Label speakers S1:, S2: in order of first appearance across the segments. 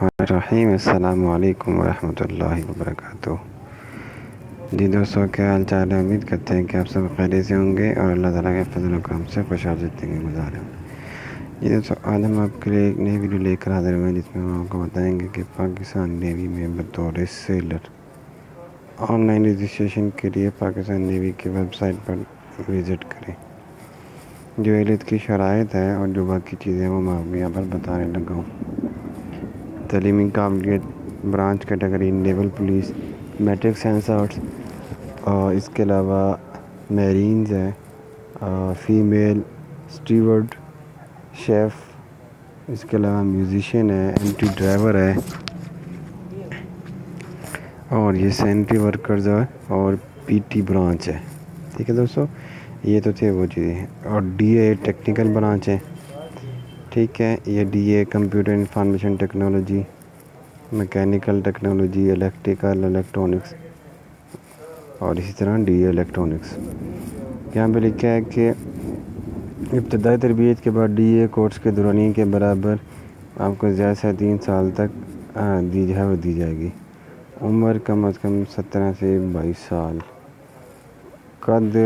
S1: الرحیم السلام علیکم ورحمۃ اللہ وبرکاتہ۔ جی دوستوں، کیا حال چال ہے؟ امید کرتے ہیں کہ آپ سب خیریت سے ہوں گے اور اللہ تعالیٰ کے فضل و کرم سے خوشحال زندگی گزارے ہوں گے۔ جی دوستوں، آج ہم آپ کے لیے ایک نئی ویڈیو لے کر حاضر ہوئے ہیں، جس میں ہم آپ کو بتائیں گے کہ پاکستان نیوی میں بطور سیلر آن لائن رجسٹریشن کے لیے پاکستان نیوی کی ویب سائٹ پر وزٹ کریں۔ جو ایلیٹ کی شرائط ہے اور جو باقی چیزیں وہ میں آپ کو یہاں پر بتانے لگا ہوں۔ تعلیمی قابلیت، برانچ کیٹیگری، نیول پولیس، میٹرک سائنس آرٹس، اور اس کے علاوہ میرینز ہے، فیمیل اسٹیورڈ، شیف، اس کے علاوہ میوزیشین ہے، ایمٹی ڈرائیور ہے، اور یہ سینٹری ورکرز ہے اور پی ٹی برانچ ہے۔ ٹھیک ہے دوستوں، یہ تو تھے وہ چیزیں، اور ڈی اے ٹیکنیکل برانچ ہے۔ ٹھیک ہے، یہ D a computer information technology, mechanical technology, electrical, electronics, اور اسی طرح ڈی اے الیکٹرانکس۔ یہاں پہ لکھا ہے کہ ابتدائی تربیت کے بعد ڈی اے کورس کے دورانیے کے برابر آپ کو زیادہ سے 3 سال تک دی جائے گی۔ عمر کم از کم 17 سے 22 سال، قد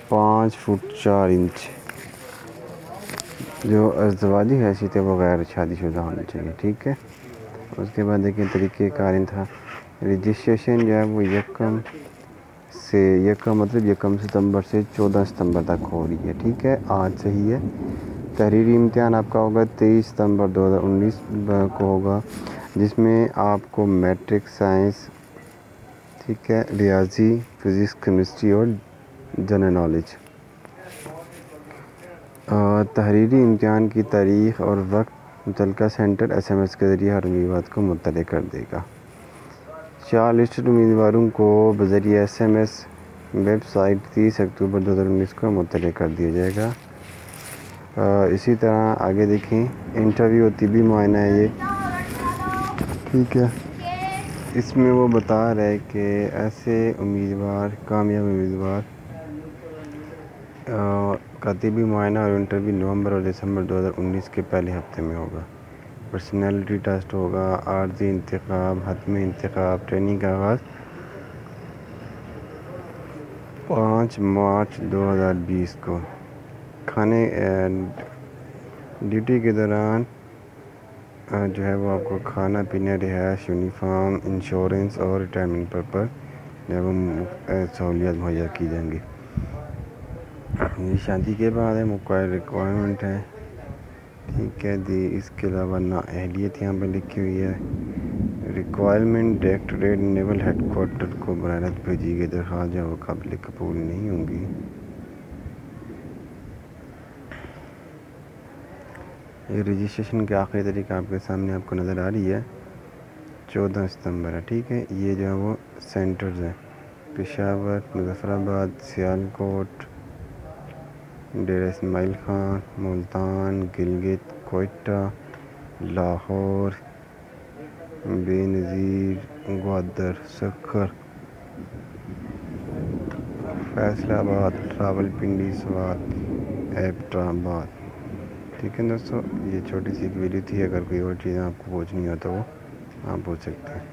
S1: 5 فٹ 4 انچ، جو ازدواجی حیثیت ہے وہ غیر شادی شدہ ہونی چاہیے۔ ٹھیک ہے، اس کے بعد دیکھیں طریقہ کار تھا۔ رجسٹریشن جو ہے وہ یکم ستمبر سے 14 ستمبر تک ہو رہی ہے۔ ٹھیک ہے، آج سے ہی ہے۔ تحریری امتحان آپ کا ہوگا 23 ستمبر 2019 کو ہوگا، جس میں آپ کو میٹرک سائنس، ٹھیک ہے، ریاضی، فزکس، کیمسٹری اور جنرل نالج۔ تحریری امتحان کی تاریخ اور وقت متعلقہ سینٹر SMS کے ذریعے ہر امیدوار کو مطلع کر دے گا۔ 4 لسٹڈ امیدواروں کو بذریعہ SMS ویب سائٹ 30 اکتوبر 2019 کو مطلع کر دیا جائے گا۔ اسی طرح آگے دیکھیں، انٹرویو اور طبی معائنہ ہے یہ۔ ٹھیک ہے، اس میں وہ بتا رہے کہ ایسے کامیاب امیدوار کا طبی معائنہ اور انٹرویو نومبر اور دسمبر 2019 کے پہلے ہفتے میں ہوگا۔ پرسنالٹی ٹیسٹ ہوگا، عارضی انتخاب، حتمی انتخاب۔ ٹریننگ کا آغاز 5 مارچ 2020 کو۔ ڈیوٹی کے دوران جو ہے وہ آپ کو کھانا پینا، رہائش، یونیفارم، انشورنس اور ریٹائرمنٹ پر جو ہے وہ سہولیات مہیا کی جائیں گی۔ یہ شادی کے بعد ہے، مقرر ریکوائرمنٹ ہے۔ ٹھیک ہے جی، اس کے علاوہ نااہلیت یہاں پہ لکھی ہوئی ہے۔ ریکوائرمنٹ ڈائریکٹوریٹ نیول ہیڈ کوارٹر کو براہ راست بھیجی گئی درخواست جو ہے وہ قابل قبول نہیں ہوں گی۔ یہ رجسٹریشن کی آخری تاریخ آپ کے سامنے آپ کو نظر آ رہی ہے، 14 ستمبر ہے۔ ٹھیک ہے، یہ جو ہے وہ سینٹرز ہیں: پشاور، مظفر آباد، سیالکوٹ، ڈیرہ اسماعیل خان، ملتان، گلگت، کوئٹہ، لاہور، بے نظیر، گوادر، سکھر، فیصل آباد، راولپنڈی، سوات، ایبٹ آباد۔ ٹھیک ہے دوستو، یہ چھوٹی سی ایک ویڈیو تھی۔ اگر کوئی اور چیزیں آپ کو پوچھنی ہو تو وہ آپ پوچھ سکتے ہیں۔